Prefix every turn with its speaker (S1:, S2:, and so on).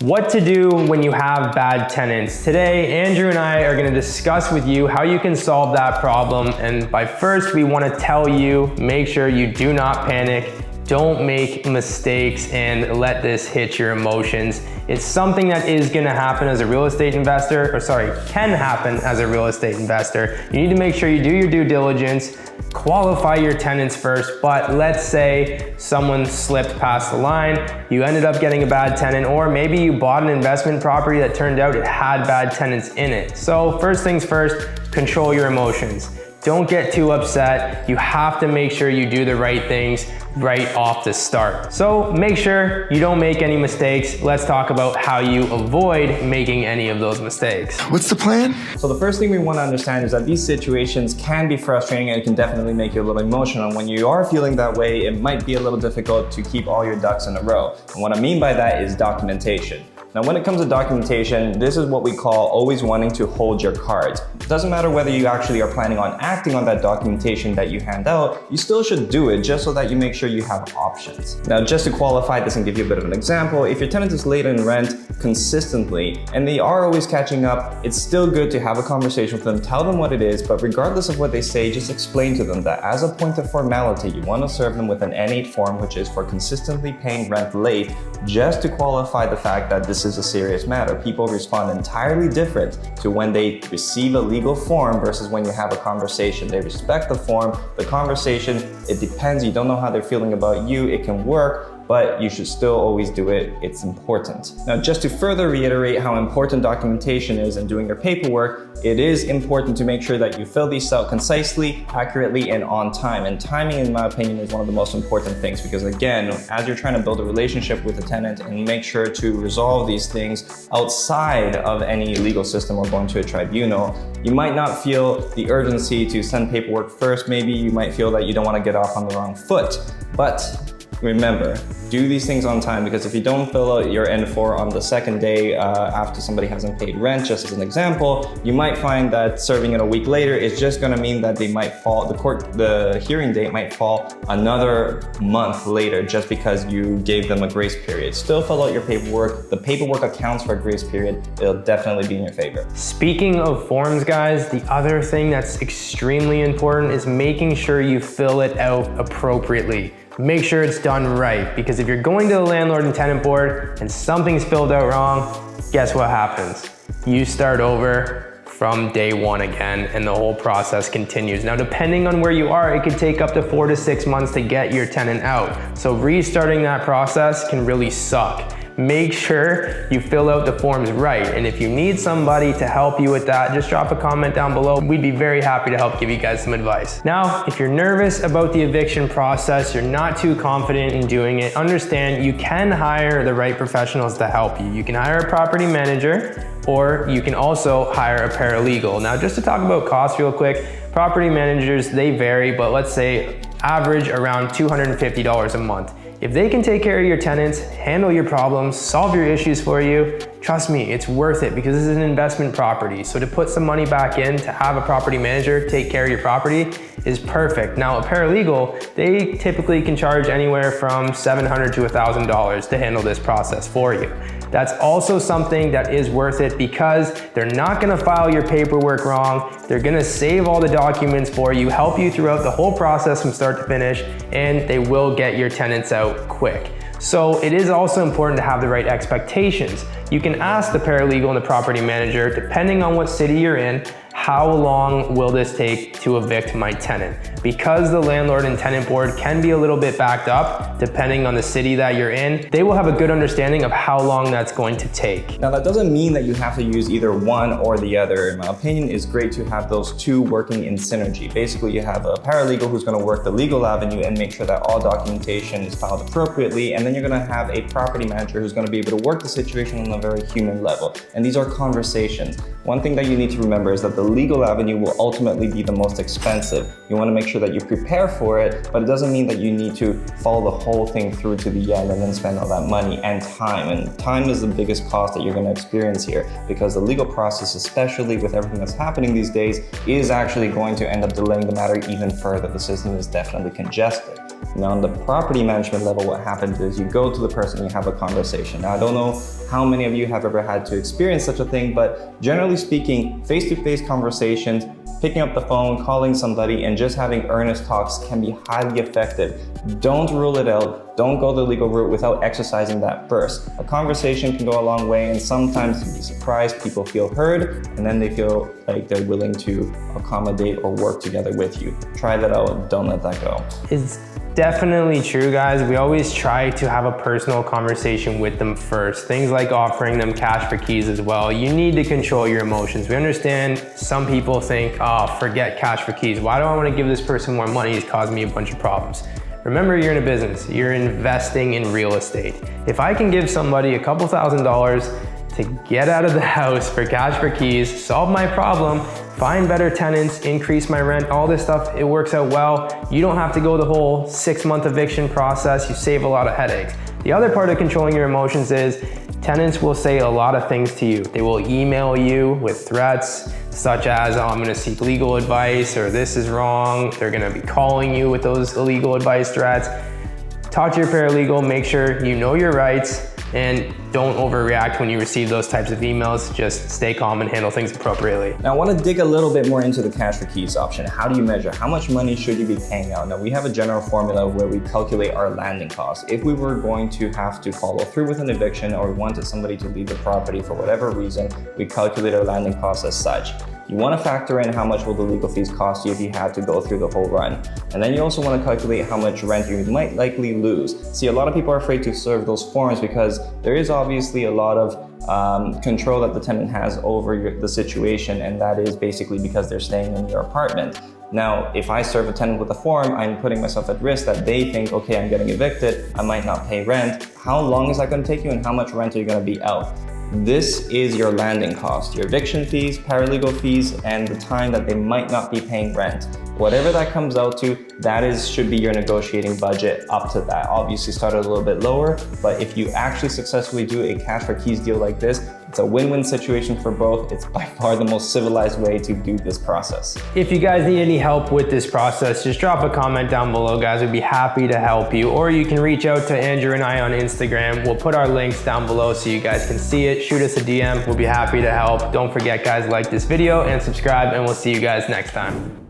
S1: What to do when you have bad tenants. Today, Andrew and I are going to discuss with you how you can solve that problem. And by first, we want to tell you, make sure you do not panic. Don't make mistakes and let this hit your emotions. It's something that is going to happen as a real estate investor, can happen as a real estate investor. You need to make sure you do your due diligence, qualify your tenants first. But let's say someone slipped past the line, you ended up getting a bad tenant, or maybe you bought an investment property that turned out it had bad tenants in it. So first things first, control your emotions. Don't get too upset. You have to make sure you do the right things right off the start. So make sure you don't make any mistakes. Let's talk about how you avoid making any of those mistakes.
S2: What's the plan?
S3: So the first thing we want to understand is that these situations can be frustrating and it can definitely make you a little emotional. And when you are feeling that way, it might be a little difficult to keep all your ducks in a row. And what I mean by that is documentation. Now, when it comes to documentation, this is what we call always wanting to hold your cards. It doesn't matter whether you actually are planning on acting on that documentation that you hand out, you still should do it just so that you make sure you have options. Now, just to qualify this and give you a bit of an example, if your tenant is late in rent consistently and they are always catching up, it's still good to have a conversation with them, tell them what it is, but regardless of what they say, just explain to them that as a point of formality, you want to serve them with an N8 form, which is for consistently paying rent late, just to qualify the fact that this is a serious matter. People respond entirely different to when they receive a legal form versus when you have a conversation. They respect the form, the conversation, it depends. You don't know how they're feeling about you. It can work, but you should still always do it. It's important. Now, just to further reiterate how important documentation is in doing your paperwork, it is important to make sure that you fill these out concisely, accurately, and on time. And timing, in my opinion, is one of the most important things because, again, as you're trying to build a relationship with a tenant and make sure to resolve these things outside of any legal system or going to a tribunal, you might not feel the urgency to send paperwork first. Maybe you might feel that you don't want to get off on the wrong foot. But remember, do these things on time, because if you don't fill out your N4 on the second day after somebody hasn't paid rent, just as an example, you might find that serving it a week later is just going to mean that they might fall, the hearing date might fall another month later just because you gave them a grace period. Still fill out your paperwork. The paperwork accounts for a grace period. It'll definitely be in your favor.
S1: Speaking of forms, guys, the other thing that's extremely important is making sure you fill it out appropriately. Make sure it's done right, because if you're going to the landlord and tenant board and something's filled out wrong, guess what happens? You start over from day one again and the whole process continues. Now, depending on where you are, it could take up to 4 to 6 months to get your tenant out. So restarting that process can really suck. Make sure you fill out the forms right. And if you need somebody to help you with that, just drop a comment down below. We'd be very happy to help give you guys some advice. Now, if you're nervous about the eviction process, you're not too confident in doing it, understand you can hire the right professionals to help you. You can hire a property manager, or you can also hire a paralegal. Now, just to talk about costs real quick, property managers, they vary, but let's say average around $250 a month. If they can take care of your tenants, handle your problems, solve your issues for you, trust me, it's worth it, because this is an investment property. So to put some money back in, to have a property manager take care of your property is perfect. Now, a paralegal, they typically can charge anywhere from $700 to $1,000 to handle this process for you. That's also something that is worth it, because they're not gonna file your paperwork wrong. They're gonna save all the documents for you, help you throughout the whole process from start to finish, and they will get your tenants out quick. So it is also important to have the right expectations. You can ask the paralegal and the property manager, depending on what city you're in, how long will this take to evict my tenant? Because the landlord and tenant board can be a little bit backed up, depending on the city that you're in, they will have a good understanding of how long that's going to take.
S3: Now, that doesn't mean that you have to use either one or the other. In my opinion, it's great to have those two working in synergy. Basically, you have a paralegal who's going to work the legal avenue and make sure that all documentation is filed appropriately, and then you're going to have a property manager who's going to be able to work the situation on a very human level. And these are conversations. One thing that you need to remember is that the legal avenue will ultimately be the most expensive. You want to make sure that you prepare for it, but it doesn't mean that you need to follow the whole thing through to the end and then spend all that money and time. And time is the biggest cost that you're going to experience here, because the legal process, especially with everything that's happening these days, is actually going to end up delaying the matter even further. The system is definitely congested. Now on the property management level, what happens is you go to the person, you have a conversation. Now I don't know how many of you have ever had to experience such a thing, but generally speaking, face-to-face conversations, picking up the phone, calling somebody, and just having earnest talks can be highly effective. Don't rule it out. Don't go the legal route without exercising that first. A conversation can go a long way, and sometimes you'd be surprised, people feel heard, and then they feel like they're willing to accommodate or work together with you. Try that out, don't let that go.
S1: It's definitely true, guys. We always try to have a personal conversation with them first. Things like offering them cash for keys as well. You need to control your emotions. We understand some people think, oh, forget cash for keys. Why do I want to give this person more money? He's causing me a bunch of problems. Remember, you're in a business. You're investing in real estate. If I can give somebody a couple $1,000s to get out of the house for cash for keys, solve my problem, find better tenants, increase my rent, all this stuff, it works out well. You don't have to go the whole 6-month eviction process. You save a lot of headaches. The other part of controlling your emotions is tenants will say a lot of things to you. They will email you with threats such as, oh, I'm gonna seek legal advice, or this is wrong. They're gonna be calling you with those illegal advice threats. Talk to your paralegal, make sure you know your rights, and don't overreact when you receive those types of emails. Just stay calm and handle things appropriately.
S3: Now I want to dig a little bit more into the cash for keys option. How do you measure? How much money should you be paying out? Now we have a general formula where we calculate our landing costs. If we were going to have to follow through with an eviction, or we wanted somebody to leave the property for whatever reason, we calculate our landing costs as such. You want to factor in how much will the legal fees cost you if you had to go through the whole run. And then you also want to calculate how much rent you might likely lose. See, a lot of people are afraid to serve those forms because there is obviously a lot of control that the tenant has over the situation, and that is basically because they're staying in your apartment. Now, if I serve a tenant with a form, I'm putting myself at risk that they think, okay, I'm getting evicted, I might not pay rent. How long is that going to take you, and how much rent are you going to be out? This is your landing cost, your eviction fees, paralegal fees, and the time that they might not be paying rent. Whatever that comes out to, should be your negotiating budget up to that. Obviously start a little bit lower, but if you actually successfully do a cash for keys deal like this, it's a win-win situation for both. It's by far the most civilized way to do this process.
S1: If you guys need any help with this process, just drop a comment down below, guys. We'd be happy to help you. Or you can reach out to Andrew and I on Instagram. We'll put our links down below so you guys can see it. Shoot us a DM. We'll be happy to help. Don't forget, guys, like this video and subscribe, and we'll see you guys next time.